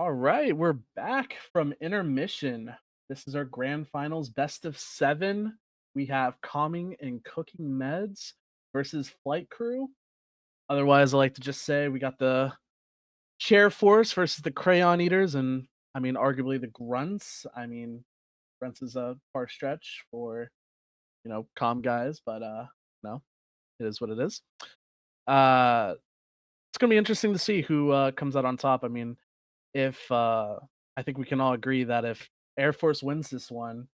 All right, we're back from intermission. This is our grand finals, best of seven. We have calming and cooking meds versus flight crew. Otherwise, I like to just say we got the chair force versus the crayon eaters, and arguably the grunts. Grunts is a far stretch for calm guys, but no, it is what it is. Uh, it's gonna be interesting to see who comes out on top. If I think we can all agree that if Air Force wins this one,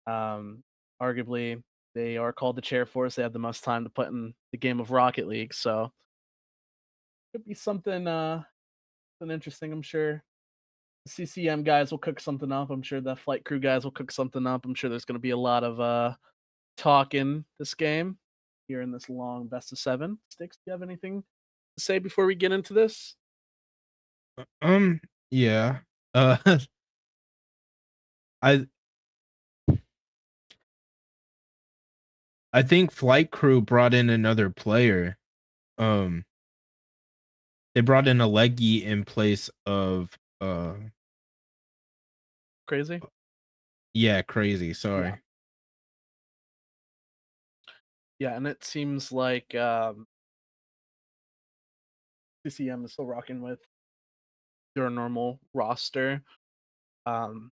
um, arguably they are called the Chair Force. They have the most time to put in the game of Rocket League, so could be something interesting. I'm sure the CCM guys will cook something up. I'm sure the flight crew guys will cook something up. I'm sure there's going to be a lot of talk in this game here in this long best of seven. Sticks, do you have anything to say before we get into this? Um, yeah. Uh, I I think flight crew brought in another player. Um, they brought in a leggy in place of Crazy? yeah, crazy. Yeah. Sorry. Yeah, and it seems like CCM is still rocking with their normal roster. Um,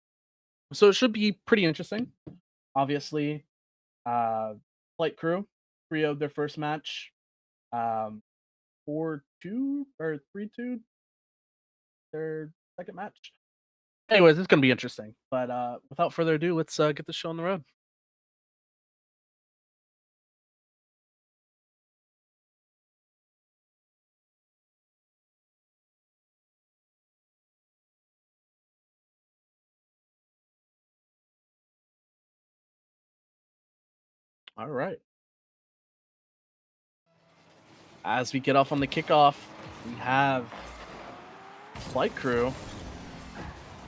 so it should be pretty interesting. Obviously, uh, Flight Crew 3 their first match, um, 4-2 or 3-2 their second match. Anyways, it's gonna be interesting. But without further ado, let's get the show on the road. All right. As we get off on the kickoff, we have Flight Crew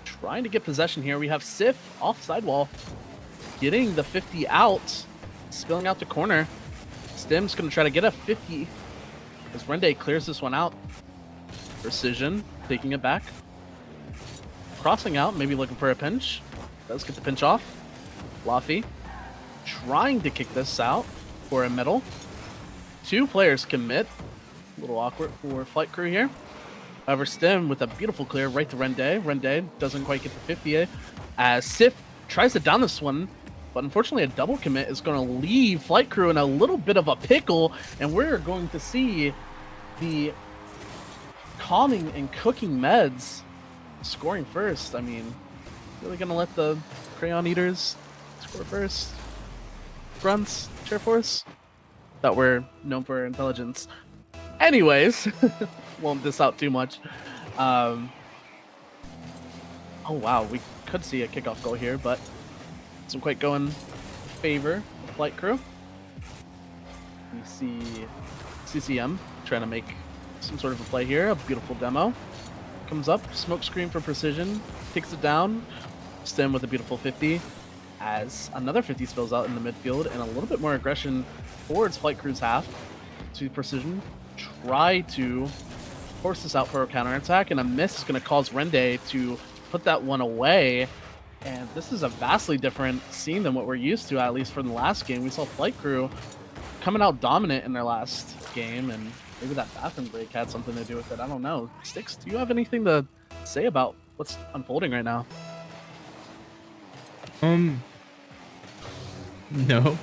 trying to get possession here. We have Sif off sidewall, getting the 50 out, spilling out the corner. Stim's going to try to get a 50 as Rende clears this one out. Precision, taking it back. Crossing out, maybe looking for a pinch. Does get the pinch off. Laffy trying to kick this out for a middle. Two players commit. A little awkward for Flight Crew here. However, Stim with a beautiful clear right to Rende. Rende doesn't quite get the 50 as Sif tries to down this one, but unfortunately a double commit is going to leave Flight Crew in a little bit of a pickle, and we're going to see the calming and cooking meds scoring first. Really going to let the crayon eaters score first? Grunts, Chair Force? That we're known for intelligence. Anyways, won't diss out too much. Um, oh wow, we could see a kickoff goal here, but doesn't quite go in favor of Flight Crew. We see CCM trying to make some sort of a play here. A beautiful demo. Comes up, smoke screen for precision, takes it down. Stim with a beautiful 50 as another 50 spills out in the midfield and a little bit more aggression towards Flight Crew's half. To precision, try to force this out for a counterattack, and a miss is going to cause Rende to put that one away. And this is a vastly different scene than what we're used to, at least from the last game. We saw Flight Crew coming out dominant in their last game, and maybe that bathroom break had something to do with it. I don't know. Sticks, do you have anything to say about what's unfolding right now? Um, no.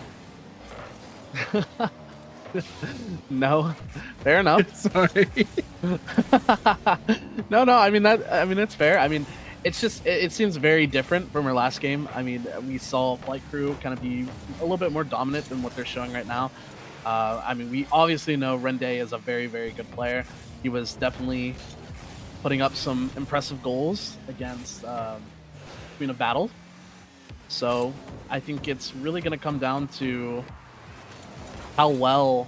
No, fair enough. Sorry. No, that's fair. It's just it seems very different from our last game. We saw Flight Crew kind of be a little bit more dominant than what they're showing right now. We obviously know Rende is a very, very good player. He was definitely putting up some impressive goals against Queen of Battle. So I think it's really going to come down to how well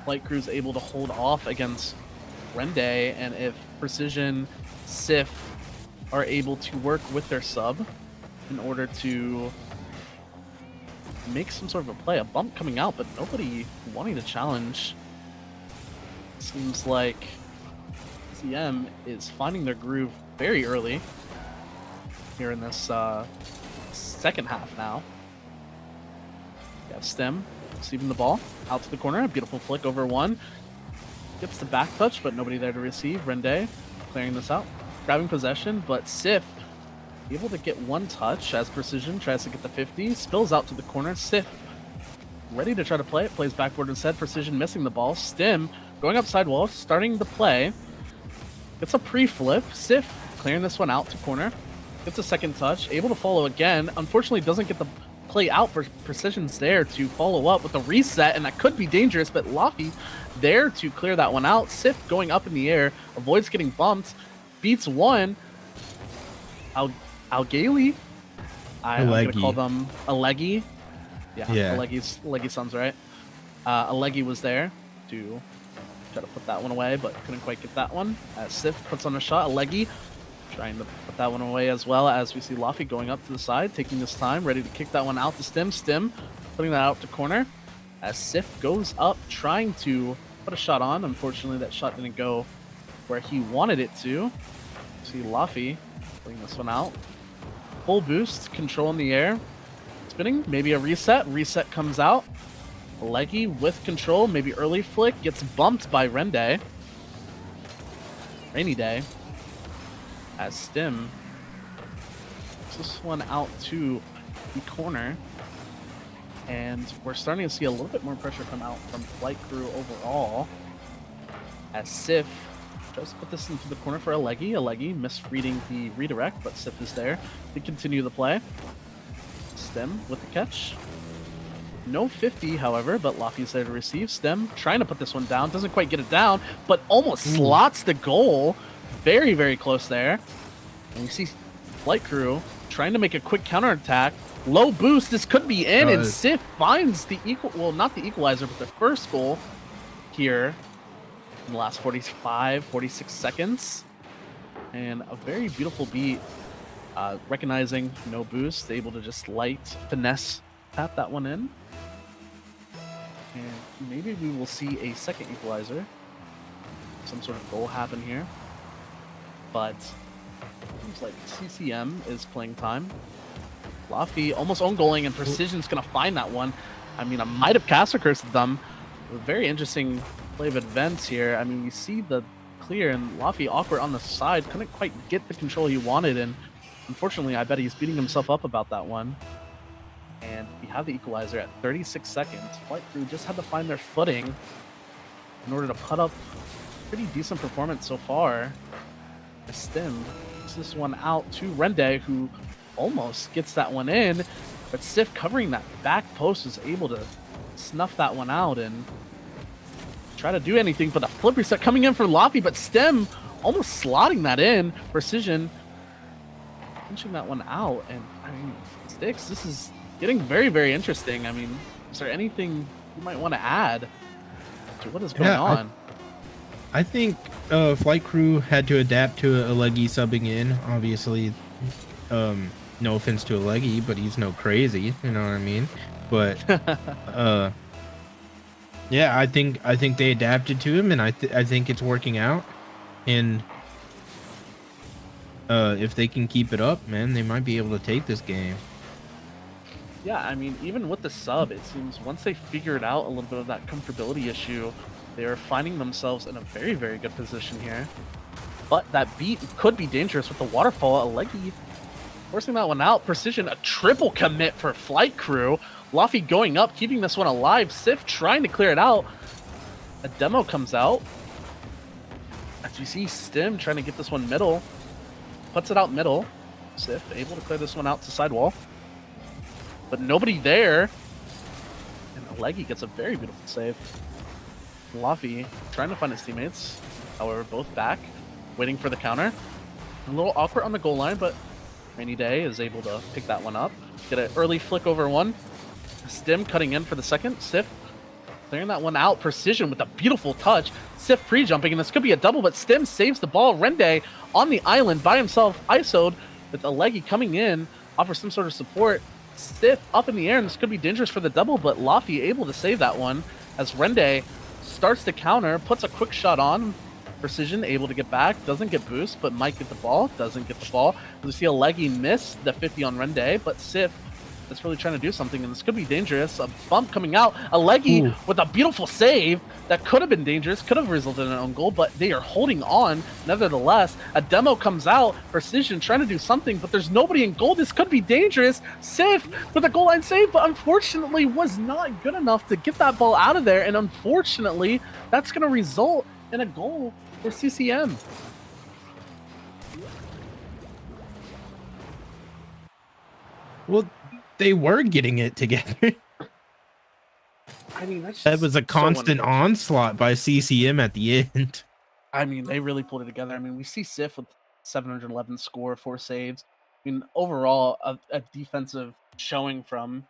Flight Crew's able to hold off against Rende, and if Precision, Sif are able to work with their sub in order to make some sort of a play. A bump coming out, but nobody wanting to challenge. Seems like CM is finding their groove very early here in this second half now. We have Stem receiving the ball out to the corner. A beautiful flick over one. Gets the back touch, but nobody there to receive. Rende clearing this out. Grabbing possession, but Sif able to get one touch as Precision tries to get the 50. Spills out to the corner. Sif ready to try to play it. Plays backboard instead. Precision missing the ball. Stim going up sidewall, starting the play. Gets a pre-flip. Sif clearing this one out to corner. Gets a second touch. Able to follow again. Unfortunately, doesn't get the play out for Precision's there to follow up with a reset, and that could be dangerous, but Laffy there to clear that one out. Sif going up in the air, avoids getting bumped, beats one. Algali? I'm going to call them Alegi. Yeah. Alegi sounds right. Alegi was there to try to put that one away, but couldn't quite get that one. As Sif puts on a shot, Alegi trying to put that one away as well, as we see Laffy going up to the side, taking this time, ready to kick that one out to Stim. Stim putting that out to corner. As Sif goes up, trying to put a shot on. Unfortunately, that shot didn't go where he wanted it to. See Laffy putting this one out. Full boost, control in the air. Spinning, maybe a reset. Reset comes out. Leggy with control, maybe early flick, gets bumped by Rende. Rainy Day. As Stim puts this one out to the corner. And we're starting to see a little bit more pressure come out from Flight Crew overall. As Sif tries to put this into the corner for Alegi. Alegi misreading the redirect, but Sif is there to continue the play. Stem with the catch. No 50, however, but Laffy's there to receive. Stem trying to put this one down. Doesn't quite get it down, but almost slots the goal. Very, very close there. And we see Flight Crew trying to make a quick counterattack. Low boost. This could be in, and Sif finds the not the equalizer, but the first goal here in the last 45, 46 seconds. And a very beautiful beat. Recognizing no boost, able to just light finesse tap that one in. And maybe we will see a second equalizer. Some sort of goal happen here. But seems like CCM is playing time. Laffy almost own goaling, and Precision's going to find that one. I mean, I might have Castle Cursed them. A very interesting play of events here. I mean, you see the clear, and Laffy awkward on the side. Couldn't quite get the control he wanted, and unfortunately, I bet he's beating himself up about that one. And we have the equalizer at 36 seconds. Flight Crew just had to find their footing in order to put up a pretty decent performance so far. Stim puts this one out to Rende, who almost gets that one in, but Sif covering that back post was able to snuff that one out and try to do anything. But the flip reset coming in for Laffy, but Stem almost slotting that in. Precision pinching that one out, and I mean, Sticks, this is getting very, very interesting. I mean, is there anything you might want to add to what is going on? I think Flight Crew had to adapt to Alegi subbing in. Obviously, no offense to Alegi, but he's no crazy, you know what I mean? But yeah, I think they adapted to him, and I think it's working out. And if they can keep it up, man, they might be able to take this game. Yeah, I mean, even with the sub, it seems once they figured out a little bit of that comfortability issue, they are finding themselves in a very, very good position here. But that beat could be dangerous with the waterfall. Alegi forcing that one out. Precision, a triple commit for Flight Crew. Laffy going up, keeping this one alive. Sif trying to clear it out. A demo comes out. As you see Stim trying to get this one middle. Puts it out middle. Sif able to clear this one out to sidewall. But nobody there. And Alegi gets a very beautiful save. Laffy trying to find his teammates. However, both back, waiting for the counter. A little awkward on the goal line, but Rainy Day is able to pick that one up. Get an early flick over one. Stim cutting in for the second. Sif clearing that one out. Precision with a beautiful touch. Sif pre-jumping, and this could be a double, but Stim saves the ball. Rende on the island by himself, ISO'd, with Alegi coming in, offers some sort of support. Sif up in the air, and this could be dangerous for the double, but Laffy able to save that one as Rende starts to counter, puts a quick shot on, Precision able to get back, doesn't get boost, but might get the ball, doesn't get the ball. We see a leggy miss the 50 on Rende, but Sif is really trying to do something, and this could be dangerous. A bump coming out, a leggy Ooh. with a beautiful save that could have been dangerous, could have resulted in an own goal, but they are holding on. Nevertheless, a demo comes out, Precision trying to do something, but there's nobody in goal. This could be dangerous. Sif with a goal line save, but unfortunately was not good enough to get that ball out of there, and unfortunately, that's going to result in a goal for CCM. Well, they were getting it together. I mean, that's That just was a so constant unfortunate. onslaught by CCM at the end. I mean, they really pulled it together. I mean, we see Sif with 711 score, 4 saves. I mean, overall, a defensive showing from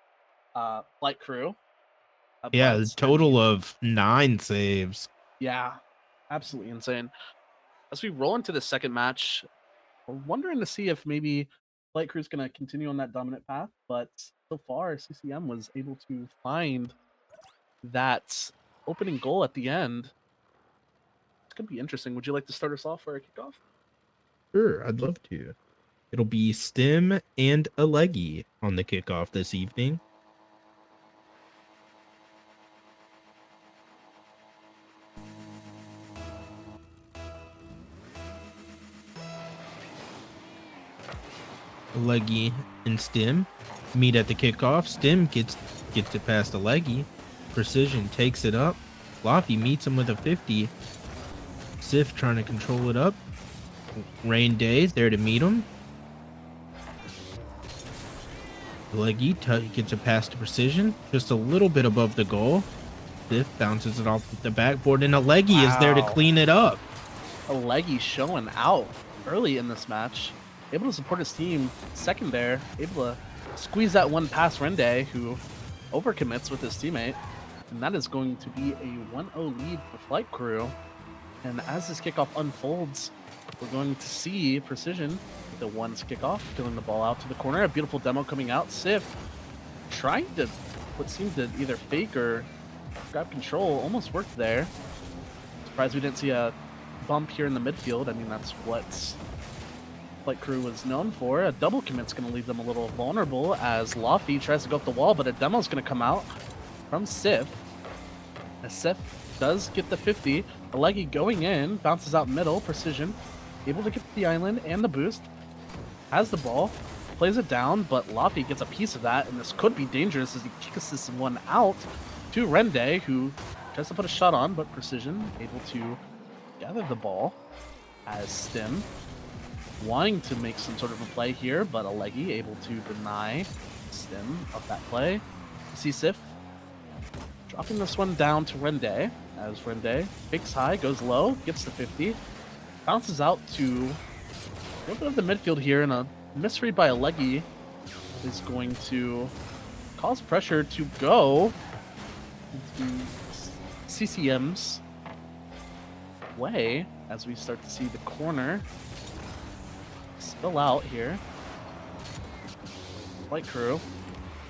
Flight Crew. Yeah, a But I total mean, of 9 saves. yeah, absolutely insane. As we roll into the second match, we're wondering to see if maybe Flight Crew's going to continue on that dominant path. But so far, CCM was able to find that opening goal at the end. It's going to be interesting. Would you like to start us off for a kickoff? Sure, I'd love to. It'll be Stim and Alegi on the kickoff this evening. Alegi and Stim meet at the kickoff. Stim gets it past Alegi. Precision takes it up. Laffy meets him with a 50. Sif trying to control it up. Rain Day's there to meet him. Alegi gets a pass to Precision, just a little bit above the goal. Sif bounces it off the backboard, and Alegi is there to Wow. clean it up. A leggy showing out early in this match. Able to support his team. Second there. Able to squeeze that one past Rende, who overcommits with his teammate. And that is going to be a 1-0 lead for Flight Crew. And as this kickoff unfolds, we're going to see Precision with the ones kickoff, killing the ball out to the corner. A beautiful demo coming out. Sif trying to what seemed to either fake or grab control. Almost worked there. Surprised we didn't see a bump here in the midfield. I mean, that's what Flight Crew was known for. A double commit's going to leave them a little vulnerable as Laffy tries to go up the wall, but a demo's going to come out from Sif. As Sif does get the 50. Alegi going in, bounces out middle, Precision, able to get the island and the boost. Has the ball, plays it down, but Laffy gets a piece of that, and this could be dangerous as he kicks this one out to Rende, who tries to put a shot on, but Precision able to gather the ball as Stim wanting to make some sort of a play here, but Alegi able to deny Stim of that play. Sif dropping this one down to Rende as Rende fakes high, goes low, gets the 50, bounces out to a little bit of the midfield here, and a misread by Alegi is going to cause pressure to go into CCM's way as we start to see the corner spill out here. Flight Crew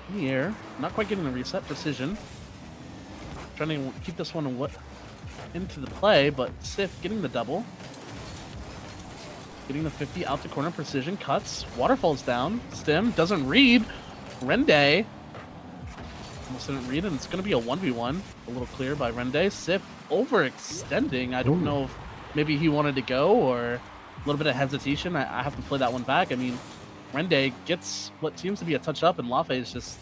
in the air, not quite getting the reset. Precision trying to keep this one into the play, but Sif getting the double, getting the 50 out to corner. Precision cuts, waterfalls down. Stim doesn't read. Rende almost didn't read, and it's going to be a 1v1. A little clear by Rende. Sif overextending. I don't know if maybe he wanted to go or a little bit of hesitation. I have to play that one back. I mean, Rende gets what seems to be a touch up, and Laffy is just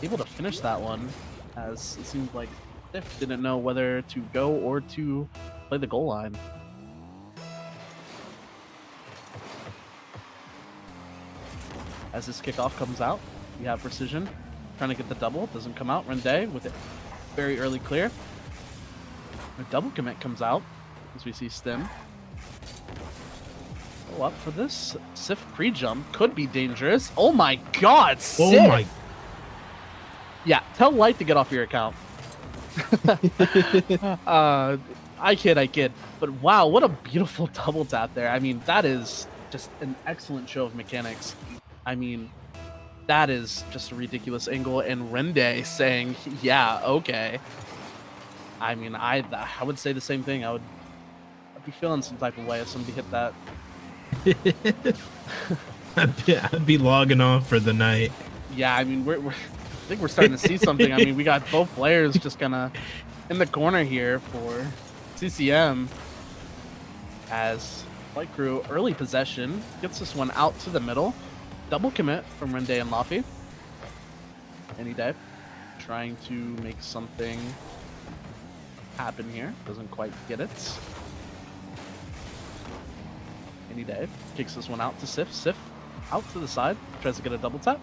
able to finish that one, as it seems like Sif didn't know whether to go or to play the goal line. As this kickoff comes out, we have Precision trying to get the double. Doesn't come out. Rende with it very early clear. A double commit comes out as we see Stim go up for this. Sif pre-jump could be dangerous. Oh my god, Sif! Oh my. Yeah, tell Light to get off your account. I kid. But wow, what a beautiful double tap there. I mean, that is just an excellent show of mechanics. I mean, that is just a ridiculous angle. And Rende saying, yeah, okay. I mean, I would say the same thing. I would be feeling some type of way if somebody hit that. I'd be logging off for the night. Yeah, I mean, I think we're starting to see something. I mean, we got both players just kind of in the corner here for CCM as Flight Crew early possession gets this one out to the middle. Double commit from Rende and Laffy. Any day. Trying to make something happen here. Doesn't quite get it. Any day. Kicks this one out to Sif. Sif out to the side. Tries to get a double tap.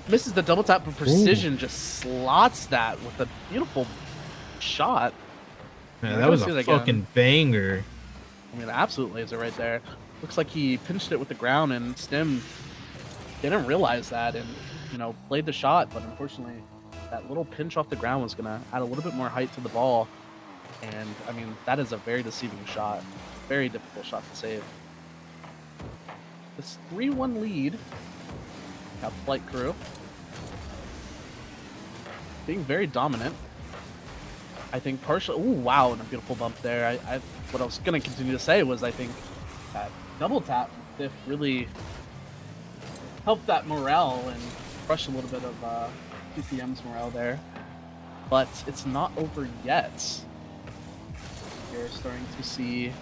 Misses the double tap, but Precision just slots that with a beautiful shot. Yeah, that was a fucking banger. I mean, absolute laser right there. Looks like he pinched it with the ground, and Stim didn't realize that and, you know, played the shot. But unfortunately, that little pinch off the ground was going to add a little bit more height to the ball. And, I mean, that is a very deceiving shot. Very difficult shot to save. This 3-1 lead. Got Flight Crew being very dominant. I think partially. Ooh, wow, and a beautiful bump there. What I was gonna continue to say was I think that double tap Diff really helped that morale and crush a little bit of CCM's morale there. But it's not over yet. You're starting to see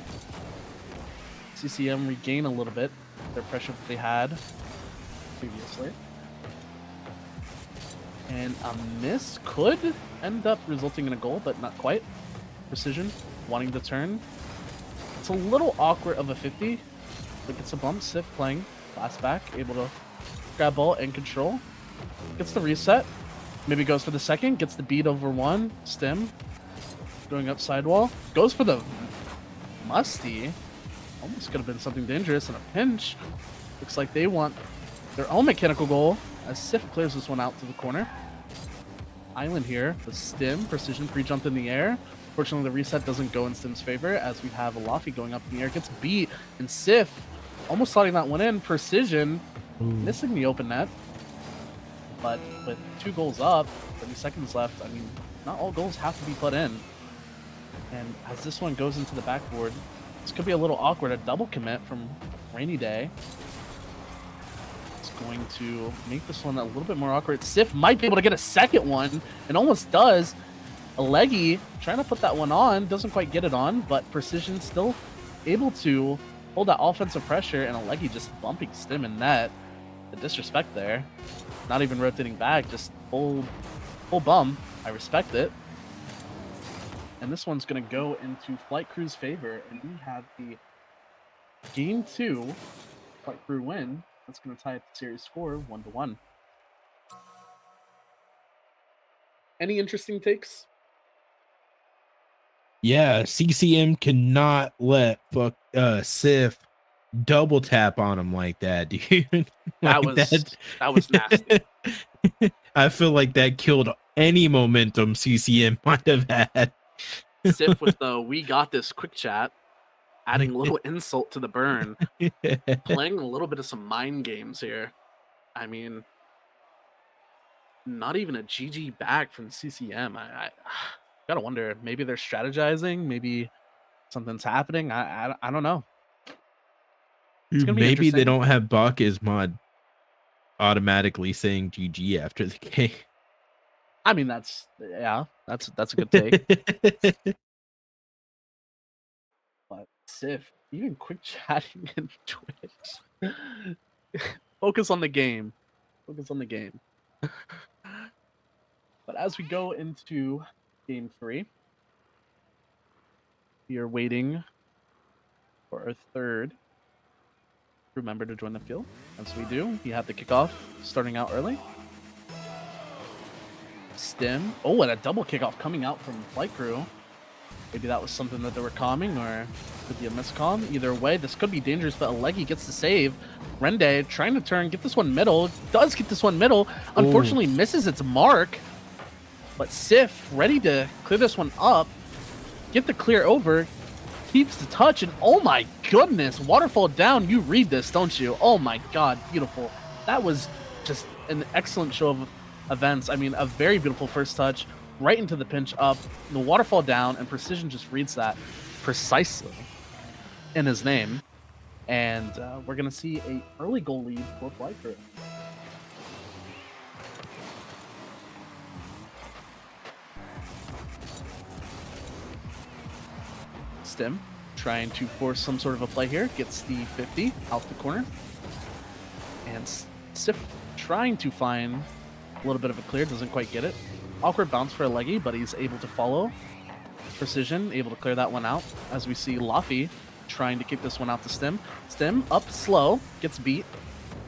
CCM regain a little bit their pressure that they had previously. And a miss could end up resulting in a goal, but not quite. Precision, wanting to turn. It's a little awkward of a 50, but gets a bump. Sif playing, last back, able to grab ball and control. Gets the reset, maybe goes for the second, gets the beat over one. Stim, going up sidewall. Goes for the musty. Almost could have been something dangerous in a pinch. Looks like they want their own mechanical goal as Sif clears this one out to the corner. Island here with Stim, Precision pre-jumped in the air. Fortunately, the reset doesn't go in Stim's favor as we have Laffy going up in the air. Gets beat, and Sif almost slotting that one in. Precision missing the open net. But with 2 goals up, 30 seconds left, I mean, not all goals have to be put in. And as this one goes into the backboard, this could be a little awkward. A double commit from Rainy Day. It's going to make this one a little bit more awkward. Sif might be able to get a second one, and almost does. Alegi trying to put that one on, doesn't quite get it on, but Precision still able to hold that offensive pressure, and Alegi just bumping Stim in net. The disrespect there. Not even rotating back, just full bum. I respect it. And this one's going to go into Flight Crew's favor, and we have the Game 2 Flight Crew win. That's going to tie up the series score 1-1. Any interesting takes? Yeah, CCM cannot let Sif double tap on him like that, dude. That was nasty. I feel like that killed any momentum CCM might have had. Sif with the "We got this" quick chat, adding a little insult to the burn, playing a little bit of some mind games here. I mean, not even a GG back from CCM. I gotta wonder. Maybe they're strategizing. Maybe something's happening. I don't know. It's gonna be Maybe they interesting. don't have Baka's mod automatically saying GG after the game. I mean, that's a good take. But Sif, even quick chatting in Twitch. Focus on the game. Focus on the game. But as we go into game 3, we are waiting for our third. Remember to join the field. As we do, you have the kickoff starting out early. Stim. Oh, and a double kickoff coming out from Flight Crew. Maybe that was something that they were calming, or could be a miscom. Either way, this could be dangerous, but Alegi gets the save. Rende trying to turn, get this one middle. Does get this one middle. Unfortunately, misses its mark. But Sif ready to clear this one up. Get the clear over. Keeps the touch, and oh my goodness, waterfall down. You read this, don't you? Oh my god, beautiful. That was just an excellent show of events. I mean, a very beautiful first touch. Right into the pinch up, the waterfall down, and Precision just reads that precisely. in his name. And we're going to see a early goal lead for Flight Crew. Stim trying to force some sort of a play here. Gets the 50 out the corner. And Sif trying to find a little bit of a clear. Doesn't quite get it. Awkward bounce for a leggy, but he's able to follow. Precision, able to clear that one out. As we see Laffy trying to kick this one out to Stim. Stim up slow. Gets beat.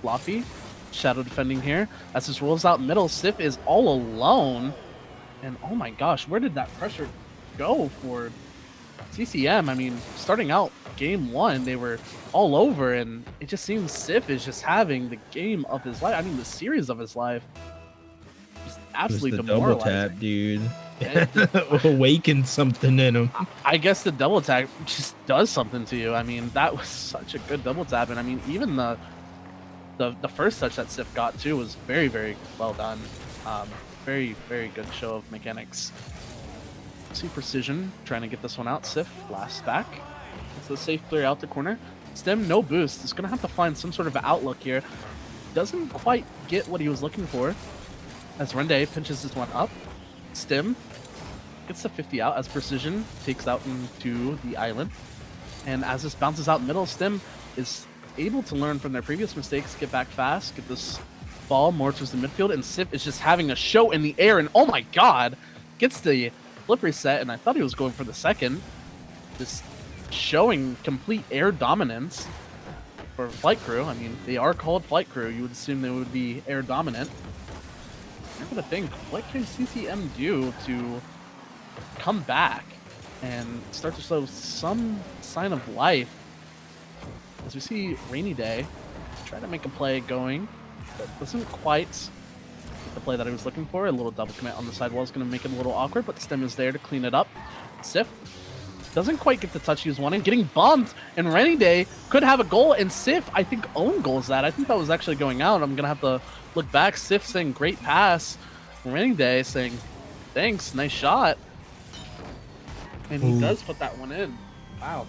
Laffy shadow defending here. As this rolls out middle, Sif is all alone. And oh my gosh, where did that pressure go for CCM? I mean, starting out game one, they were all over, and it just seems Sif is just having the game of his life. I mean, the series of his life. Just It was absolutely the double tap, demoralizing. dude. Awakened something in him. I guess the double tap just does something to you. I mean, that was such a good double tap, and I mean, even the first touch that Sif got too was very, very well done. Very, very good show of mechanics. See Precision trying to get this one out. Sif last back. It's a safe clear out the corner. Stim, no boost. Is going to have to find some sort of outlook here. Doesn't quite get what he was looking for. As Rende pinches this one up. Stim gets the 50 out as Precision takes out into the island. And as this bounces out middle, Stim is able to learn from their previous mistakes, get back fast, get this ball more towards the midfield, and Sif is just having a show in the air, and oh my god, gets the flip reset, and I thought he was going for the second. Just showing complete air dominance for Flight Crew. I mean, they are called Flight Crew. You would assume they would be air dominant. Never the thing, what can CCM do to come back and start to show some sign of life? As we see Rainy Day try to make a play going, but doesn't quite get the play that he was looking for. A little double commit on the sidewall is going to make it a little awkward, but Stem is there to clean it up. Sif doesn't quite get the touch he was wanting, getting bumped, and Rainy Day could have a goal, and Sif, I think, own goals that. I think that was actually going out. I'm going to have to look back. Sif saying, great pass. Rainy Day saying, thanks, nice shot. And he does put that one in. Wow.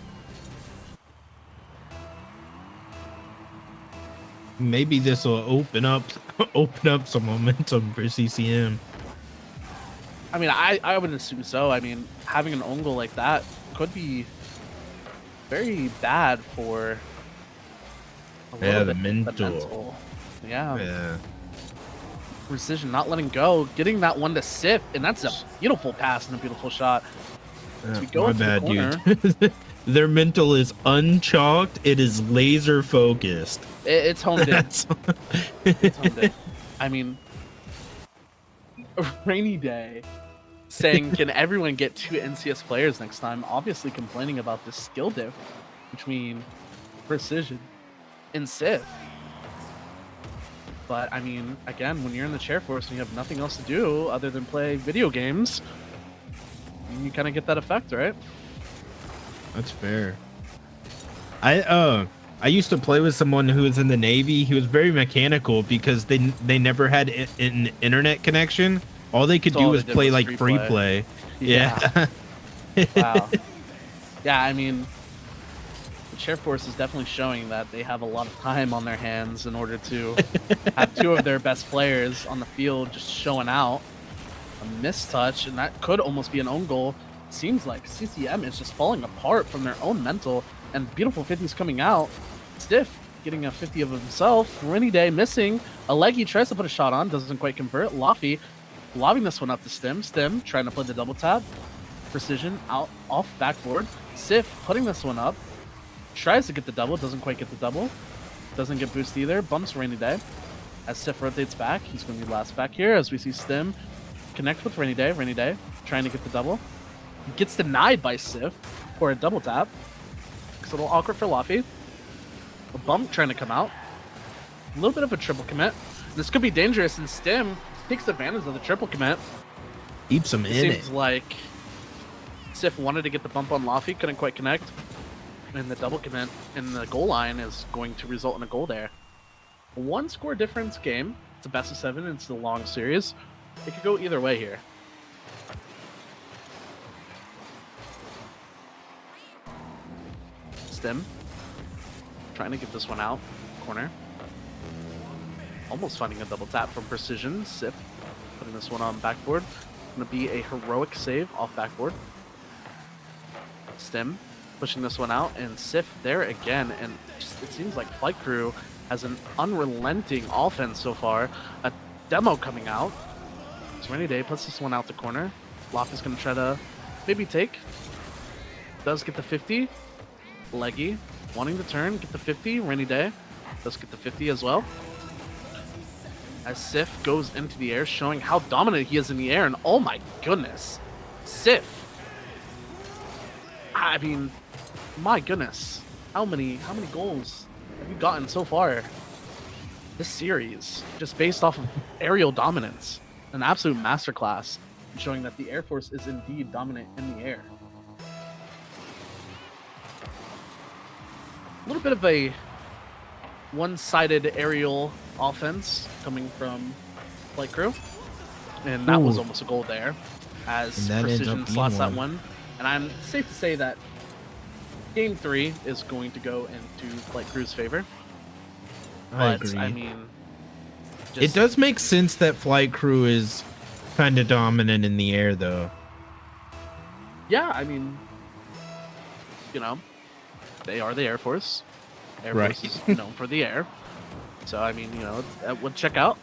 Maybe this will open up some momentum for CCM. I mean, I would assume so. I mean, having an own goal like that could be very bad for a little the bit mental. Yeah. Precision, not letting go, getting that one to Sif, and that's a beautiful pass and a beautiful shot. As we go My into bad, the corner, dude. Their mental is unchalked. It is laser focused. It's honed in. It's honed in. I mean, Rainy Day saying, can everyone get 2 NCS players next time? Obviously complaining about the skill diff between Precision and Sif. But, I mean, again, when you're in the chair force and you have nothing else to do other than play video games, you kind of get that effect, right? That's fair. I used to play with someone who was in the Navy. He was very mechanical because they never had an internet connection. All they could So do all was they did play was like free play. Yeah. Wow. Yeah, I mean, the chair force is definitely showing that they have a lot of time on their hands in order to have 2 of their best players on the field just showing out. A missed touch, and that could almost be an own goal. Seems like CCM is just falling apart from their own mental, and beautiful 50s coming out. Stiff getting a 50 of himself. Rainy Day missing. A leggy tries to put a shot on, doesn't quite convert. Laffy lobbing this one up to Stim. Stim trying to play the double tap. Precision out off backboard. Sif putting this one up. Tries to get the double, doesn't quite get the double. Doesn't get boost either. Bumps Rainy Day. As Sif rotates back, he's going to be last back here as we see Stim connect with Rainy Day. Rainy Day trying to get the double. Gets denied by Sif for a double tap. It's a little awkward for Laffy. A bump trying to come out. A little bit of a triple commit. This could be dangerous, and Stim takes advantage of the triple commit. Keeps him in it. Seems like Sif wanted to get the bump on Laffy, couldn't quite connect. And the double commit in the goal line is going to result in a goal there. A 1-score difference game. It's a best of 7. It's a long series. It could go either way here. Stim. Trying to get this one out. Corner. Almost finding a double tap from Precision. Sip. Putting this one on backboard. Gonna be a heroic save off backboard. Stim. Pushing this one out. And Sif there again. And just, it seems like Flight Crew has an unrelenting offense so far. A demo coming out. So Rainy Day puts this one out the corner. Lop is going to try to maybe take. Does get the 50. Leggy wanting to turn, get the 50. Rainy Day does get the 50 as well. As Sif goes into the air, showing how dominant he is in the air. And oh my goodness, Sif. I mean, my goodness. How many goals have you gotten so far this series? Just based off of aerial dominance. An absolute masterclass, showing that the Air Force is indeed dominant in the air. A little bit of a one-sided aerial offense coming from Flight Crew, and that was almost a goal there, as Precision slots that one. And I'm safe to say that Game 3 is going to go into Flight Crew's favor. I agree. I mean, it does make sense that Flight Crew is kind of dominant in the air, though. Yeah, I mean, you know, they are the Air Force. Air Force is known for the air. So, I mean, you know, that would check out.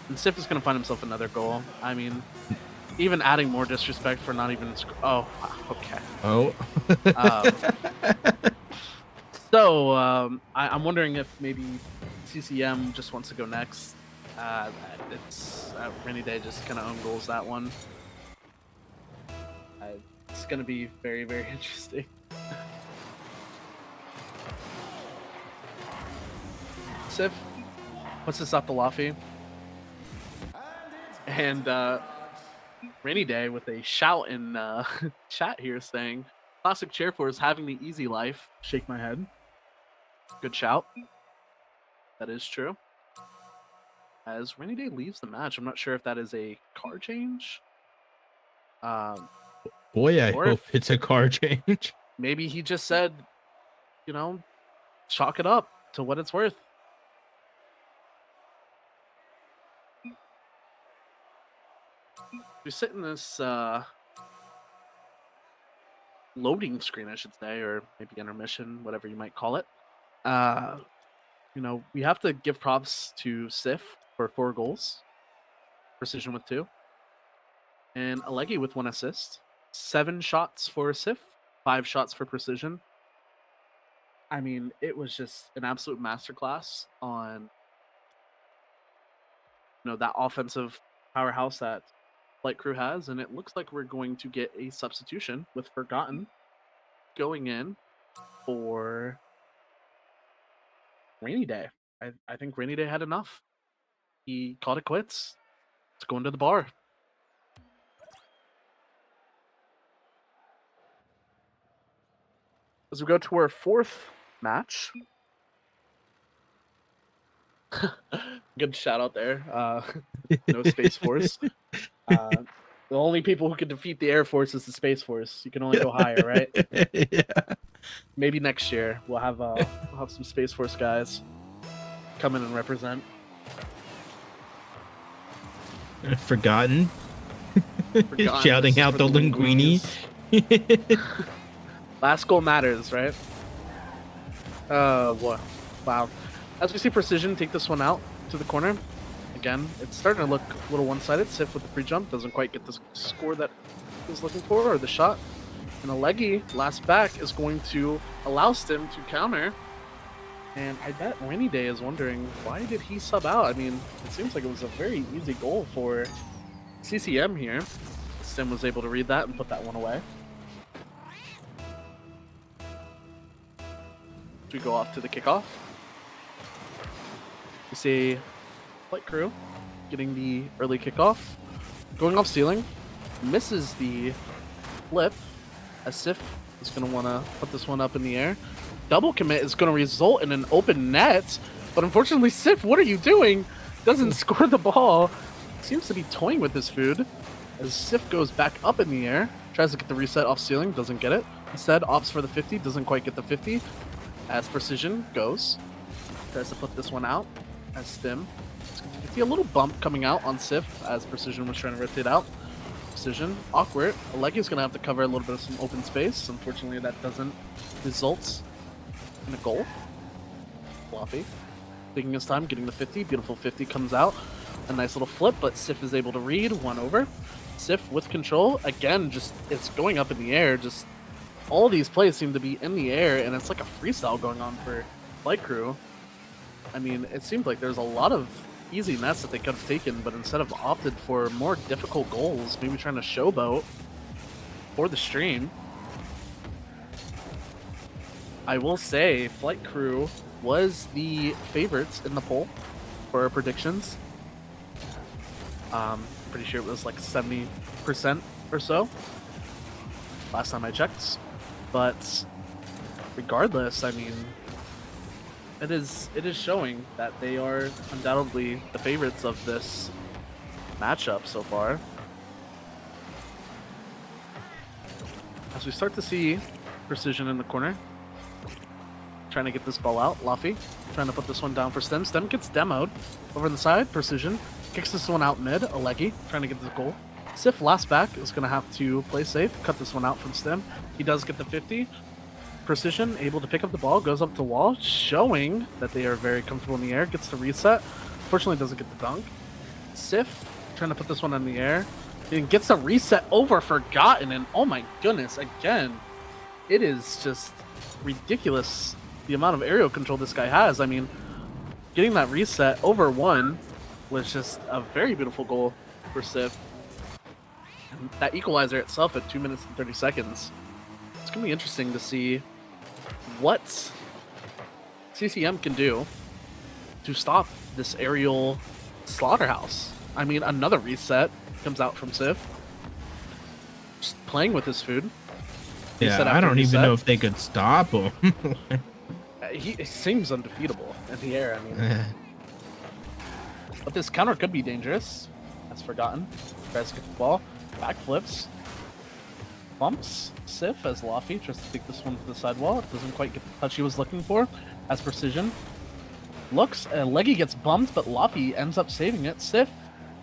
And Sif is going to find himself another goal. I mean, even adding more disrespect for not even... Oh, okay. Oh. I'm wondering if maybe CCM just wants to go next. It's Rainy Day just kind of own goals that one. It's going to be very, very interesting. Sif puts this up the Luffy. And Rainy Day with a shout in chat here saying, Classic Chair Force having the easy life. Shake my head. Good shout. That is true. As Rainy Day leaves the match, I'm not sure if that is a car change. Boy, I hope it's a car change. Maybe he just said, you know, chalk it up to what it's worth. We sit in this loading screen, I should say, or maybe intermission, whatever you might call it. You know, we have to give props to Sif for 4 goals, Precision with 2, and Alegi with 1 assist. 7 shots for Sif, 5 shots for Precision. I mean, it was just an absolute masterclass on, you know, that offensive powerhouse that Flight Crew has, and it looks like we're going to get a substitution with Forgotten going in for Rainy Day. I think Rainy Day had enough. He called it quits. Let's go into the bar. As we go to our 4th match. Good shout out there. No Space Force. The only people who can defeat the Air Force is the Space Force. You can only go higher, right? Yeah. Maybe next year we'll have some Space Force guys come in and represent. Forgotten. Shouting out the linguini. Last goal matters, right? What? Wow. As we see Precision take this one out to the corner. Again, it's starting to look a little one-sided. Sif with the free jump doesn't quite get the score that he was looking for, or the shot. And Alegi, last back, is going to allow Stim to counter. And I bet Rainy Day is wondering, why did he sub out? I mean, it seems like it was a very easy goal for CCM here. Stim was able to read that and put that one away. We go off to the kickoff. We see Flight Crew getting the early kickoff. Going off ceiling. Misses the flip. As Sif is going to want to put this one up in the air. Double commit is going to result in an open net. But unfortunately, Sif, what are you doing? Doesn't score the ball. Seems to be toying with his food. As Sif goes back up in the air. Tries to get the reset off ceiling. Doesn't get it. Instead, opts for the 50, doesn't quite get the 50. As Precision goes, tries to put this one out. As Stim, you see a little bump coming out on Sif as Precision was trying to rotate out. Precision, awkward. Alegi's gonna have to cover a little bit of some open space. Unfortunately, that doesn't result in a goal. Fluffy, taking his time, getting the 50. Beautiful 50 comes out. A nice little flip, but Sif is able to read. 1 over. Sif with control. Again, just it's going up in the air. Just all these plays seem to be in the air, and it's like a freestyle going on for Flight Crew. I mean, it seemed like there's a lot of easy nets that they could have taken, but instead of opted for more difficult goals, maybe trying to showboat for the stream. I will say, Flight Crew was the favorites in the poll for our predictions. Pretty sure it was like 70% or so last time I checked. But regardless, I mean, it is showing that they are undoubtedly the favorites of this matchup so far. As we start to see Precision in the corner, trying to get this ball out. Luffy trying to put this one down for Stem. Stem gets demoed over the side. Precision kicks this one out mid. Alegi trying to get the goal. Sif last back is going to have to play safe, cut this one out from Stem. He does get the 50. Precision able to pick up the ball, goes up to wall, showing that they are very comfortable in the air. Gets the reset. Fortunately, doesn't get the dunk. Sif trying to put this one in the air. And gets a reset over Forgotten. And oh my goodness, again, it is just ridiculous the amount of aerial control this guy has. I mean, getting that reset over 1 was just a very beautiful goal for Sif. And that equalizer itself at 2 minutes and 30 seconds. It's going to be interesting to see what CCM can do to stop this aerial slaughterhouse. I mean, another reset comes out from Sif. Just playing with his food. Yeah, I don't even know if they could stop him. He seems undefeatable in the air, I mean. But this counter could be dangerous. That's Forgotten. Tries to get the ball. Backflips. Bumps Sif as Laffy tries to take this one to the sidewall. It doesn't quite get the touch he was looking for. As Precision looks, Leggy gets bumped, but Laffy ends up saving it. Sif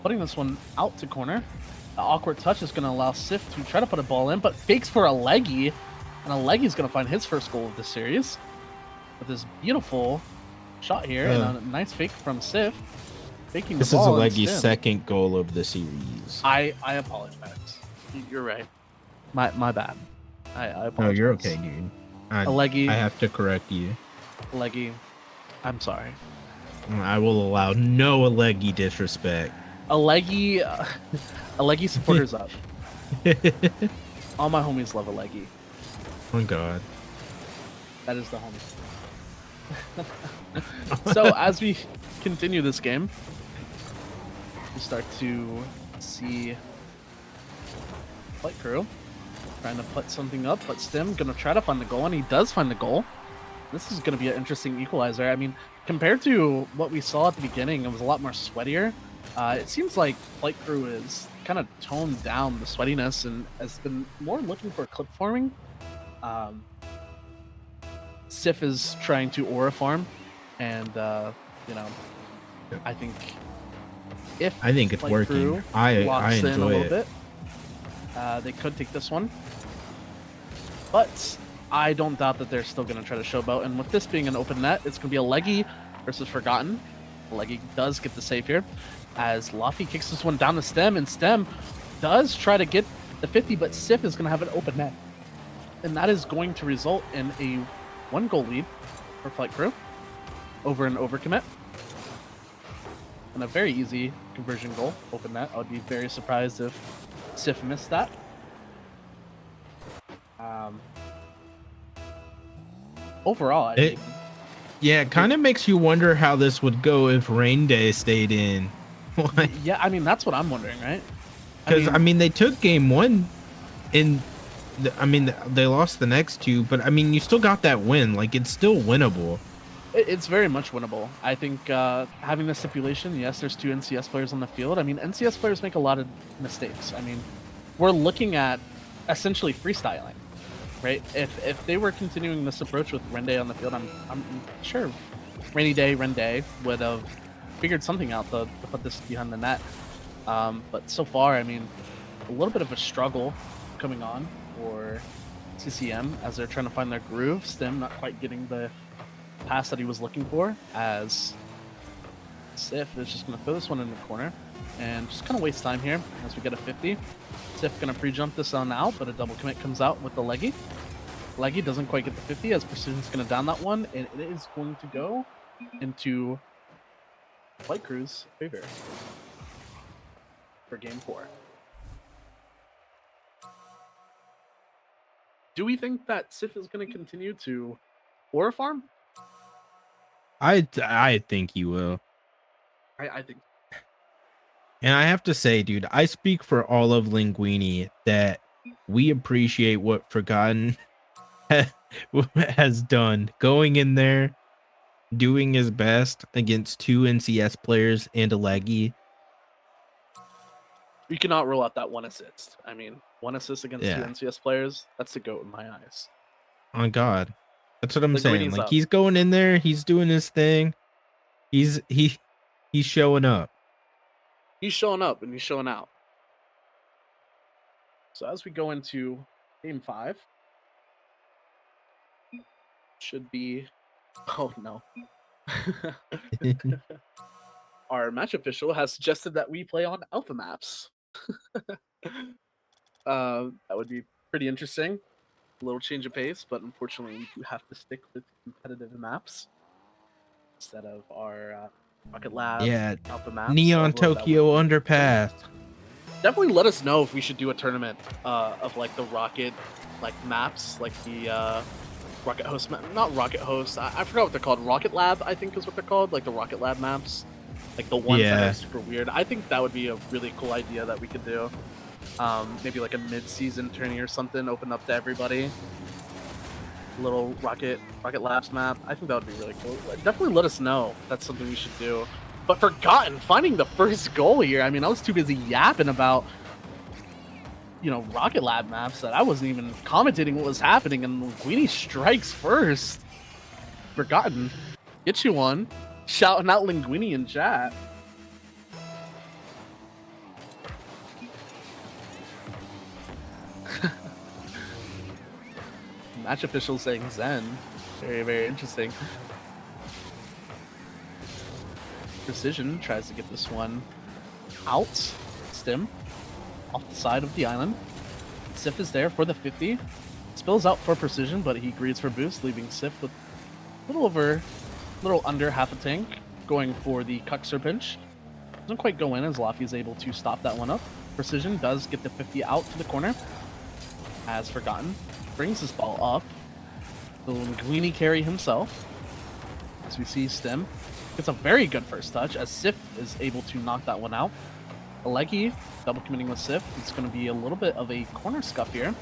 putting this one out to corner. The awkward touch is going to allow Sif to try to put a ball in, but fakes for a Leggy. And a Leggy's going to find his first goal of the series. With this beautiful shot here and a nice fake from Sif. Faking the ball. This is Aleggy's second goal of the series. I apologize. You're right. My bad. I apologize. No, you're okay, dude. Aleggy, I have to correct you. Aleggy, I'm sorry. I will allow no Aleggy disrespect. Aleggy supporters up. All my homies love Aleggy. Oh God. That is the homie. So as we continue this game, we start to see Flight Crew trying to put something up, but Stim gonna try to find the goal, and he does find the goal. This is gonna be an interesting equalizer. I mean, compared to what we saw at the beginning, it was a lot more sweatier. It seems like Flight Crew is kind of toned down the sweatiness and has been more looking for clip forming. Sif is trying to aura farm, and you know, I think if it's Flight working. Crew I locks in a enjoy little it. bit, they could take this one, but I don't doubt that they're still going to try to showboat. And with this being an open net, it's going to be a Leggy versus Forgotten. Leggy does get the save here, as Laffy kicks this one down the Stem, and Stem does try to get the 50, but Sif is going to have an open net, and that is going to result in a 1-goal lead for Flight Crew over an overcommit. And a very easy conversion goal, open net. I would be very surprised if Sif missed that. Overall, I mean, yeah, it kind of makes you wonder how this would go if Rain Day stayed in. Yeah, I mean, that's what I'm wondering, right? Because, I mean, they took game 1 in... I mean, they lost the next 2, but, I mean, you still got that win. Like, it's still winnable. It's very much winnable. I think having the stipulation, yes, there's 2 NCS players on the field. I mean, NCS players make a lot of mistakes. I mean, we're looking at essentially freestyling. right? If they were continuing this approach with Rende on the field, I'm sure Rainy Day Rende would have figured something out to put this behind the net. But so far, I mean, a little bit of a struggle coming on for CCM as they're trying to find their groove. Stim not quite getting the pass that he was looking for, as Sif is just going to throw this one in the corner and just kind of waste time here as we get a 50. Sif going to pre-jump this on out, but a double commit comes out with the leggy. Leggy doesn't quite get the 50 as Precision's going to down that one, and it is going to go into Flight Crew's favor for game 4. Do we think that Sif is going to continue to Aura farm? I think he will. I think. And I have to say, dude, I speak for all of Linguini that we appreciate what Forgotten has done, going in there, doing his best against 2 NCS players and a leggy. We cannot rule out that one assist. I mean, one assist against 2 Yeah, NCS players, that's the GOAT in my eyes. on God. That's what I'm saying. Linguini's Like, up. he's going in there, he's doing his thing. He's showing up. He's showing up and he's showing out. So as we go into game 5, should be. Oh no. Our match official has suggested that we play on alpha maps. That would be pretty interesting. A little change of pace, but unfortunately, we do have to stick with competitive maps instead of our Rocket Lab Yeah, alpha maps. Neon Although that would Tokyo Underpass. definitely let us know if we should do a tournament of like the Rocket like maps, like the Rocket Host map. Not Rocket Host. I forgot what they're called. Rocket Lab, I think, is what they're called. Like the Rocket Lab maps, like the ones that are Yeah. super weird. I think that would be a really cool idea that we could do. Maybe like a mid-season tourney or something, open up to everybody. Little Rocket Labs map. I think that would be really cool. Definitely let us know. That's something we should do. But Forgotten finding the first goal here. I mean, I was too busy yapping about Rocket Lab maps that I wasn't even commentating what was happening, and Linguini strikes first. Forgotten. Get you one. Shouting out Linguini in chat. Match official saying Zen. Very, very interesting. Precision tries to get this one out. Stim. Off the side of the island. Sif is there for the 50. Spills out for Precision, but he greets for boost, leaving Sif with a little under half a tank, going for the Cuxer pinch. Doesn't quite go in as Laffy is able to stop that one up. Precision does get the 50 out to the corner. As Forgotten brings this ball up. The Linguini carry himself. As we see Stim gets a very good first touch as Sif is able to knock that one out. Alegi double committing with Sif. It's going to be a little bit of a corner scuff here.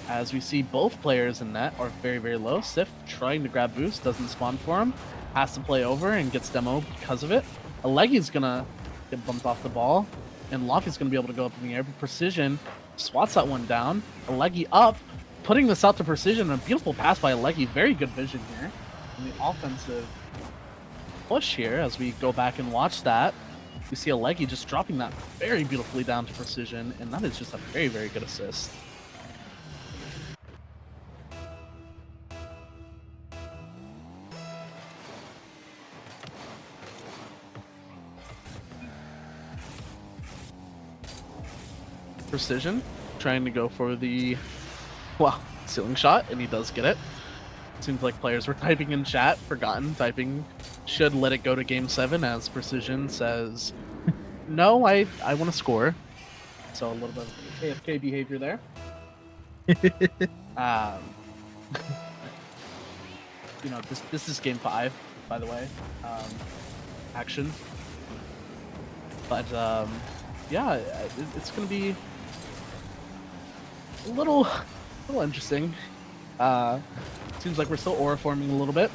As we see both players in net are very, very low. Sif trying to grab boost, doesn't spawn for him. Has to play over and gets demo because of it. Alegi's going to get bumped off the ball. And Locke is going to be able to go up in the air. But Precision swats that one down. Alegi up, putting this out to Precision. A beautiful pass by Alegi. Very good vision here. And the offensive push here as we go back and watch that. We see Alegi just dropping that very beautifully down to Precision. And that is just a very, very good assist. Precision trying to go for the ceiling shot, and he does get it. Seems like players were typing in chat. Forgotten typing should let it go to game 7 as Precision says no, I want to score. So a little bit of AFK behavior there. um this is game 5, by the way. Action. But yeah, it's gonna be a little interesting. Seems like we're still aura forming a little bit.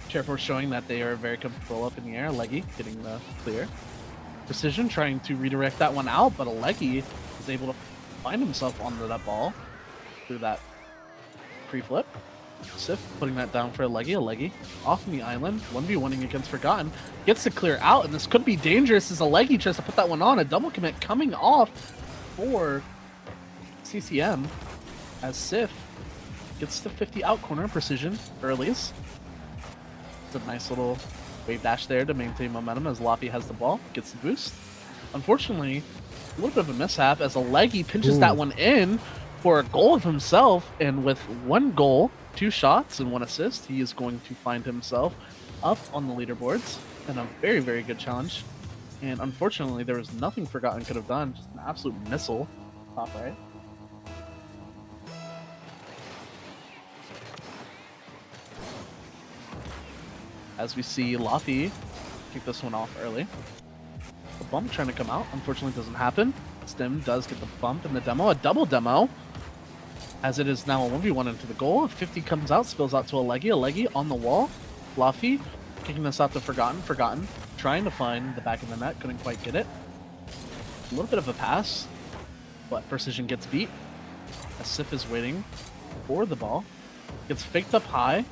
Chair Force showing that they are very comfortable up in the air. Leggy getting the clear. Precision trying to redirect that one out, but Alegi is able to find himself onto that ball. through that pre-flip. Sif putting that down for a leggy off in the island, 1v1ing against Forgotten, gets to clear out, and this could be dangerous as a leggy tries to put that one on. A double commit coming off for CCM as Sif gets the 50 out corner precision earlies. It's a nice little wave dash there to maintain momentum as Loppy has the ball, gets the boost. Unfortunately, a little bit of a mishap as a leggy pinches that one in for a goal of himself, and with 1 goal, 2 shots, and 1 assist, he is going to find himself up on the leaderboards in a very, very good challenge. And unfortunately, there was nothing Forgotten could have done, just an absolute missile top right. As we see Laffy kick this one off early. The bump trying to come out, unfortunately doesn't happen. Stim does get the bump in the demo, a double demo, as it is now a 1v1 into the goal. 50 comes out, spills out to a leggy on the wall. Laffy kicking this out to Forgotten, trying to find the back of the net, couldn't quite get it. A little bit of a pass, but Precision gets beat. As Sif is waiting for the ball. Gets faked up high,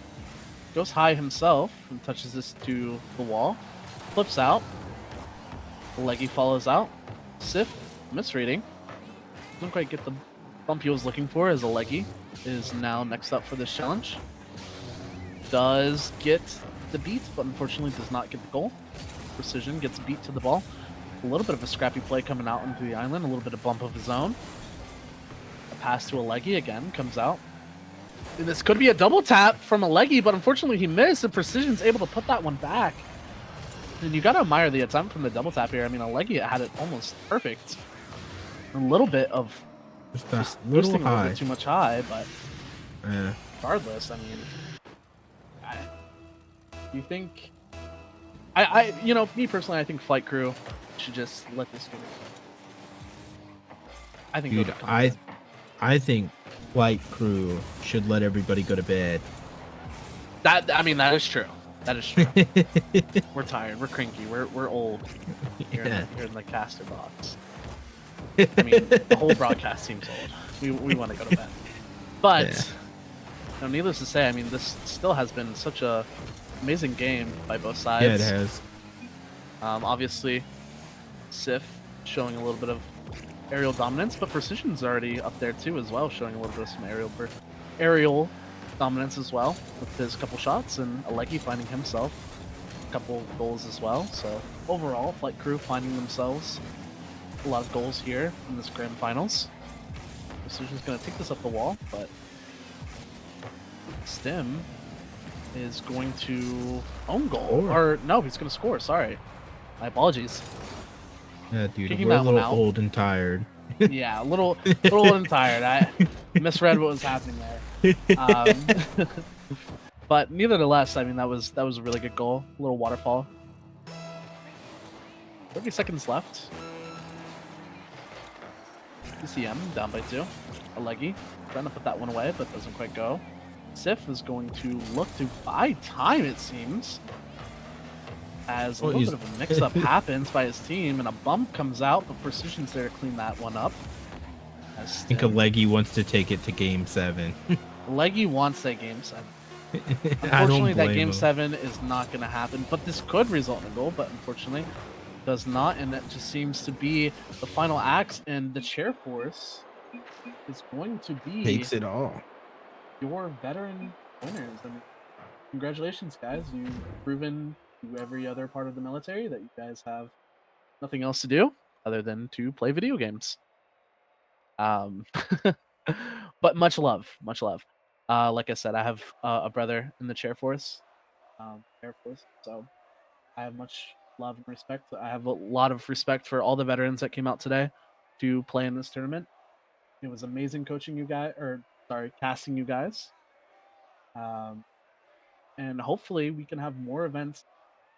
goes high himself, and touches this to the wall. Flips out. Leggy follows out. Sif, misreading. Doesn't quite get the bump he was looking for, as a leggy is now next up for this challenge. Does get the beat, but unfortunately does not get the goal. Precision gets beat to the ball. A little bit of a scrappy play coming out into the island, a little bit of bump of his own. A pass to a leggy again comes out. And this could be a double tap from a leggy, but unfortunately he missed, and Precision's able to put that one back. And you gotta admire the attempt from the double tap here. I mean, a leggy had it almost perfect. A little bit of Just a little boosting a little high. bit too much high, but Yeah. regardless, I mean, you think me personally, I think Flight Crew should just let this go. I think it would Dude, have come good. I think flight crew should let everybody go to bed. That is true. That is true. We're tired. We're cranky. We're old here Yeah. in the caster box. I mean, the whole broadcast seems old. We want to go to bed. But needless to say, I mean, this still has been such a amazing game by both sides. Yeah, it has. Obviously, Sif showing a little bit of aerial dominance, but Precision's already up there too as well, showing a little bit of some aerial dominance as well with his couple shots, and Aleki finding himself a couple goals as well. So overall, Flight Crew finding themselves a lot of goals here in this grand finals. Precision's going to take this up the wall, but Stim is going to own goal. Or no, he's going to score. Sorry. My apologies. Yeah, dude, Kicking we're a that one little out. old and tired. Yeah, a little old and tired. I misread what was happening there. But nevertheless, I mean, that was a really good goal. A little waterfall. 30 seconds left. CCM down by 2. Alegi trying to put that one away, but doesn't quite go. Sif is going to look to buy time, it seems, as a little bit of a mix-up happens by his team, and a bump comes out, but Precision's there to clean that one up. I think Alegi wants to take it to Game 7. Leggy wants that Game 7. I don't Unfortunately, that blame Game him. 7 is not going to happen, but this could result in a goal, but unfortunately does not, and that just seems to be the final acts, and the chair force is going to be Takes it all. your veteran winners. I mean, congratulations, guys. You've proven to every other part of the military that you guys have nothing else to do other than to play video games. Um, but much love, much love. Like I said, I have a brother in the chair force, Air Force, so I have much love and respect. I have a lot of respect for all the veterans that came out today to play in this tournament. It was amazing coaching you guys, or sorry, casting you guys. Um, and hopefully we can have more events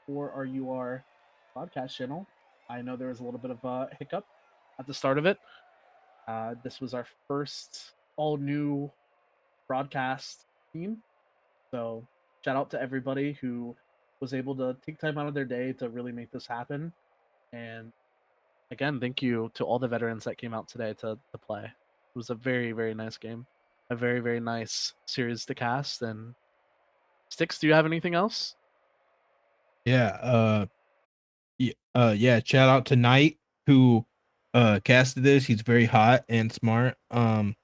for our UR podcast channel. I know there was a little bit of a hiccup at the start of it. This was our first all new broadcast team. So shout out to everybody who was able to take time out of their day to really make this happen. And again, thank you to all the veterans that came out today to play. It was a very, very nice game. a very, very nice series to cast. And Sticks, do you have anything else? Yeah, yeah, shout out to Knight who, casted this. He's very hot and smart, and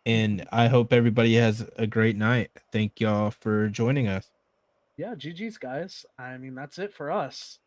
Mhm. I hope everybody has a great night. Thank y'all for joining us. Yeah, GG's, guys. I mean, that's it for us.